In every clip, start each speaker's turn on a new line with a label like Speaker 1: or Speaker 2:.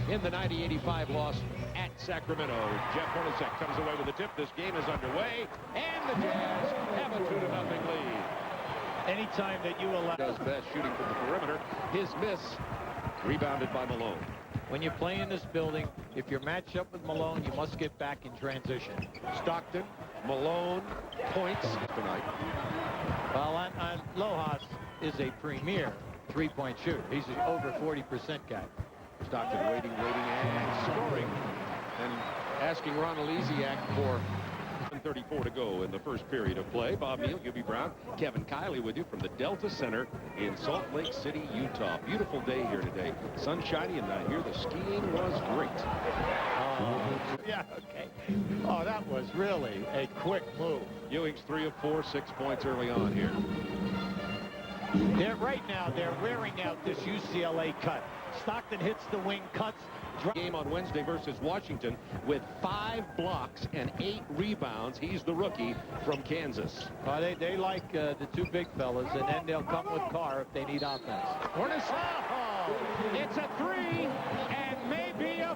Speaker 1: in the 90-85 loss at Sacramento. Jeff Hornacek comes away with a tip. This game is underway, and the Jazz have a 2-0 lead.
Speaker 2: Anytime that you allow...
Speaker 1: Does best shooting from the perimeter. His miss, rebounded by Malone.
Speaker 2: When you play in this building, if you're matched up with Malone, you must get back in transition.
Speaker 1: Stockton, Malone, points tonight.
Speaker 2: Well, Lojas is a premier three-point shooter. He's an over 40% guy.
Speaker 1: Stockton waiting, and scoring. And asking Ron Elysiak for 34 to go in the first period of play. Bob Neal, Hubie Brown, Kevin Kiley with you from the Delta Center in Salt Lake City, Utah. Beautiful day here today. Sunshiny, and I hear the skiing was great.
Speaker 2: Yeah, okay. Oh, that was really a quick move.
Speaker 1: Ewing's 3 of 4, 6 points early on here.
Speaker 2: Right now, they're wearing out this UCLA cut. Stockton hits the wing, cuts.
Speaker 1: Game on Wednesday versus Washington with 5 blocks and 8 rebounds. He's the rookie from Kansas.
Speaker 2: They like the two big fellas, and then they'll come with Carr if they need offense.
Speaker 1: Hornacek. It's a 3 and maybe a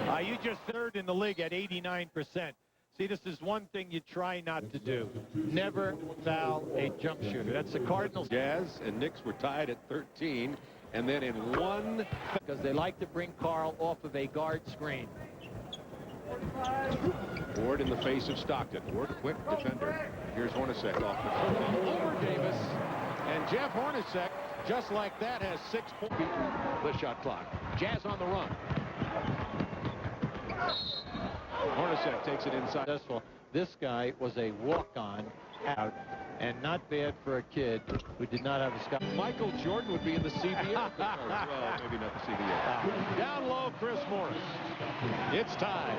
Speaker 1: 4.
Speaker 2: You just third in the league at 89%. See, this is one thing you try not to do. Never foul a jump shooter. That's the Cardinals.
Speaker 1: Jazz and Knicks were tied at 13. And then in one...
Speaker 2: Because they like to bring Carl off of a guard screen.
Speaker 1: Ward in the face of Stockton. Ward, quick defender. Here's Hornacek off the football over Davis. And Jeff Hornacek, just like that, has 6 points. The shot clock. Jazz on the run. Hornacek takes it inside.
Speaker 2: This guy was a walk-on out, and not bad for a kid who did not have a scout.
Speaker 1: Michael Jordan would be in the CBA. Well, maybe not the CBA. Down low, Chris Morris. It's tied.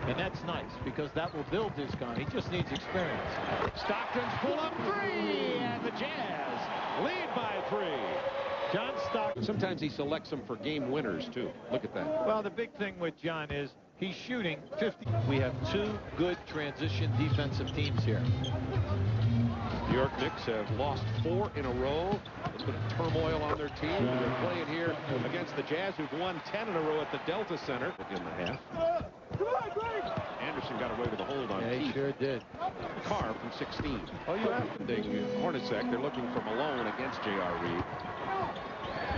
Speaker 2: And that's nice, because that will build his gun. He just needs experience.
Speaker 1: Stockton's pull-up 3, and the Jazz lead by 3.
Speaker 2: John Stockton.
Speaker 1: Sometimes he selects them for game winners, too. Look at that.
Speaker 2: Well, the big thing with John is he's shooting 50. We have 2 good transition defensive teams here.
Speaker 1: New York Knicks have lost 4 in a row. A little bit of turmoil on their team. They're playing here against the Jazz, who've won 10 in a row at the Delta Center. In the half. Anderson got away with a hold on Keith.
Speaker 2: He sure did.
Speaker 1: Carr from 16.
Speaker 2: Oh, you have to.
Speaker 1: Hornacek, they're looking for Malone against J.R. Reed.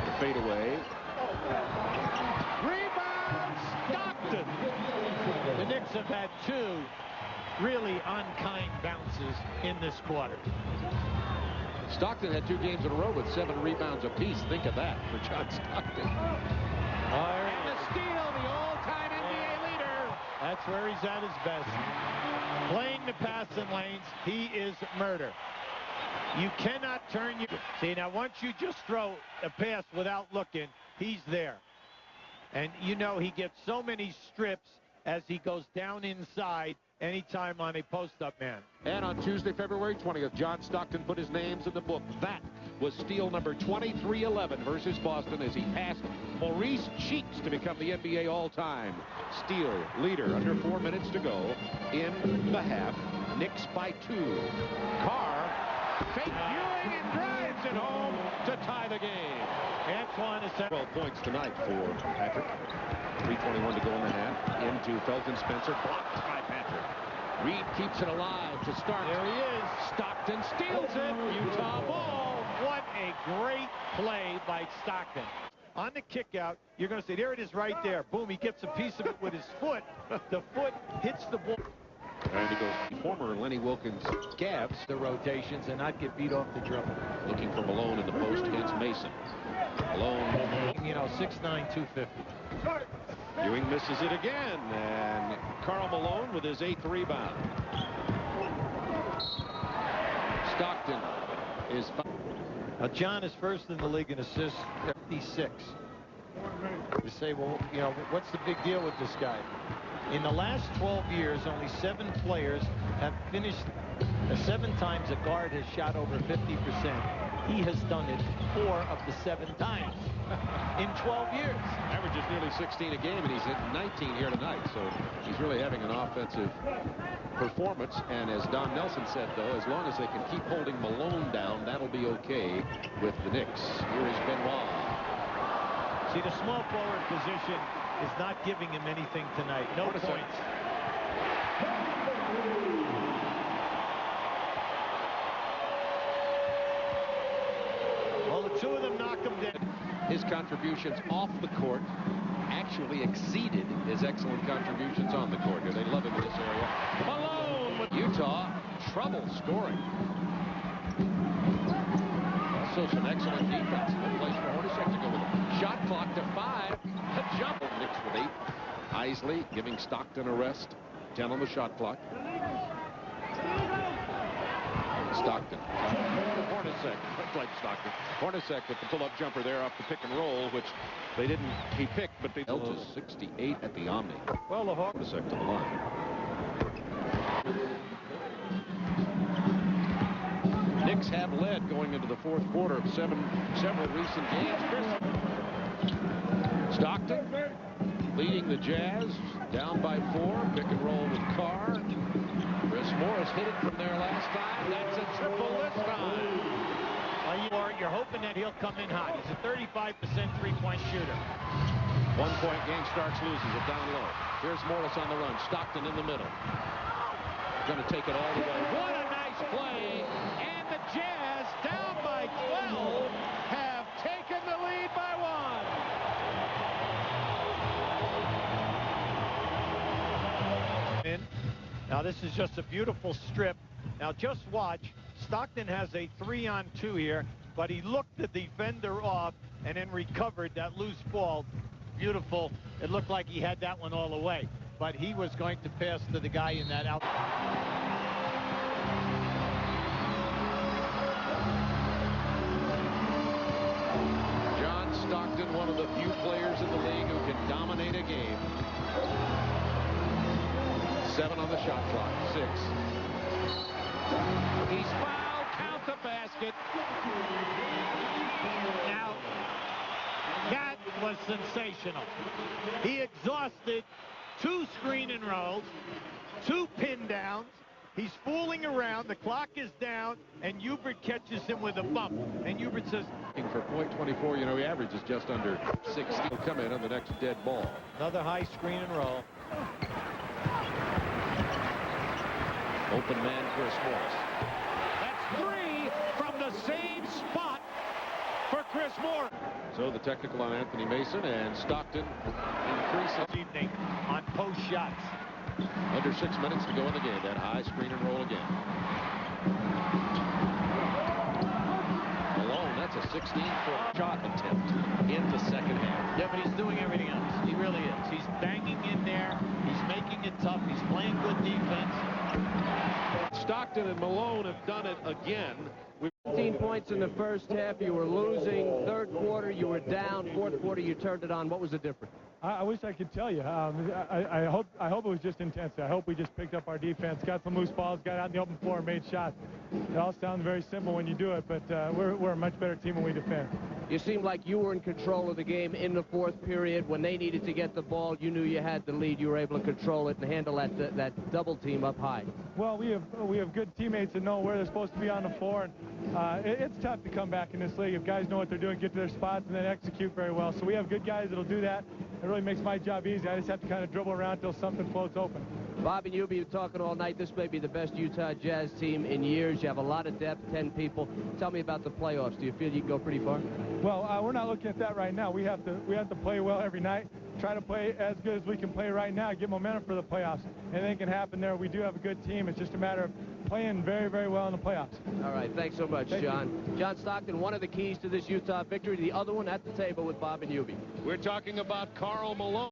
Speaker 1: The fadeaway. Rebound, Stockton.
Speaker 2: The Knicks have had 2 really unkind bounces in this quarter.
Speaker 1: Stockton had 2 games in a row with 7 rebounds apiece. Think of that for John Stockton. And the steal, the all-time NBA leader.
Speaker 2: That's where he's at his best. Playing the passing lanes, he is murder. You cannot turn you. See, now once you just throw a pass without looking, he's there. And you know he gets so many strips as he goes down inside anytime on a post-up man.
Speaker 1: And on Tuesday, February 20th, John Stockton put his names in the book. That was steal number 2311 versus Boston as he passed Maurice Cheeks to become the NBA all-time steal leader. Under 4 minutes to go in the half. Knicks by 2. Carr fake viewing and drives it home to tie the game.
Speaker 2: Antoine is
Speaker 1: 12 points tonight for Patrick. 3:21 to go in the half. Into Felton Spencer. Blocked by Patrick. Reed keeps it alive to start.
Speaker 2: There he is.
Speaker 1: Stockton steals it. Utah ball.
Speaker 2: What a great play by Stockton. On the kick out, you're going to say, there it is right there. Boom, he gets a piece of it with his foot. The foot hits the ball.
Speaker 1: And he goes former Lenny Wilkins Cavs.
Speaker 2: The rotations and not get beat off the dribble.
Speaker 1: Looking for Malone in the post against Mason. Malone.
Speaker 2: You know, 6'9", 250.
Speaker 1: Ewing misses it again. And Karl Malone with his 8th rebound. Stockton is...
Speaker 2: John is first in the league in assists, 56. You say, well, you know, what's the big deal with this guy? In the last 12 years, only 7 players have finished. 7 times a guard has shot over 50%. He has done it 4 of the 7 times in 12 years.
Speaker 1: Averages nearly 16 a game, and he's hitting 19 here tonight. So he's really having an offensive performance. And as Don Nelson said, though, as long as they can keep holding Malone down, that'll be okay with the Knicks. Here is Benoit.
Speaker 2: See, the small forward position is not giving him anything tonight. No points. Well, the two of them knock him down.
Speaker 1: His contributions off the court actually exceeded his excellent contributions on the court. They love him in this area. Malone with Utah. Trouble scoring. Also some excellent defense. No place for Hornacek to go with it. Shot clock to 5. A jump. Knicks with 8. Isley giving Stockton a rest. 10 on the shot clock. Stockton. Hornacek. Looks like Stockton. Hornacek with the pull-up jumper there off the pick and roll, which they didn't. He picked, but they held to 68 at the Omni. Well, the Hornacek to the line. Knicks have led going into the fourth quarter of several recent games. Stockton leading the Jazz down by 4. Pick and roll with Carr. Chris Morris hit it from there last time. That's a triple this time.
Speaker 2: You're hoping that he'll come in hot. He's a 35% three-point shooter.
Speaker 1: 1 point game. Starks loses it down low. Here's Morris on the run. Stockton in the middle. Going to take it all the way. What a nice play. And the Jazz, down by 12, have taken the lead by 1.
Speaker 2: Now this is just a beautiful strip. Now just watch. Stockton has a 3-on-2 here, but he looked the defender off and then recovered that loose ball. Beautiful. It looked like he had that one all the way, but he was going to pass to the guy in that out.
Speaker 1: John Stockton, one of the few players in the league who can dominate a game. 7 on the shot clock. 6. He's fouled. Count the basket.
Speaker 2: Now, that was sensational. He exhausted 2 screen and rolls, 2 pin downs. He's fooling around. The clock is down, and Hubert catches him with a bump. And Hubert says,
Speaker 1: for .24, you know, he averages just under 60. He'll come in on the next dead ball.
Speaker 2: Another high screen and roll.
Speaker 1: Open man, Chris Morris. That's 3 from the same spot for Chris Morris. So the technical on Anthony Mason, and Stockton increases.
Speaker 2: This evening on post shots.
Speaker 1: Under 6 minutes to go in the game. That high screen and roll again. Malone, that's a 16-foot shot attempt in the second half.
Speaker 2: Yeah, but he's doing everything else. He really is. He's banging in there. He's making it tough. He's playing good defense.
Speaker 1: Stockton and Malone have done it again.
Speaker 3: 15 points in the first half. You were losing. Third quarter, you were down. Fourth quarter, you turned it on. What was the difference?
Speaker 4: I wish I could tell you. I hope it was just intensity. I hope we just picked up our defense, got some loose balls, got out in the open floor, and made shots. It all sounds very simple when you do it, but we're a much better team when we defend.
Speaker 3: You seemed like you were in control of the game in the fourth period. When they needed to get the ball, you knew you had the lead. You were able to control it and handle that double team up high.
Speaker 4: Well, we have good teammates that know where they're supposed to be on the floor, and it's tough to come back in this league if guys know what they're doing, get to their spots, and then execute very well. So we have good guys that'll do that. It really makes my job easy. I just have to kind of dribble around until something floats open.
Speaker 3: Bob and you'll be talking all night. This may be the best Utah Jazz team in years. You have a lot of depth, 10 people. Tell me about the playoffs. Do you feel you can go pretty far?
Speaker 4: Well, we're not looking at that right now. We have to play well every night. Try to play as good as we can play right now. Get momentum for the playoffs. Anything can happen there. We do have a good team. It's just a matter of playing very, very well in the playoffs.
Speaker 3: All right. Thanks so much,
Speaker 4: Thank
Speaker 3: John.
Speaker 4: you.
Speaker 3: John Stockton, one of the keys to this Utah victory. The other one at the table with Bob and Hubie.
Speaker 1: We're talking about Karl Malone.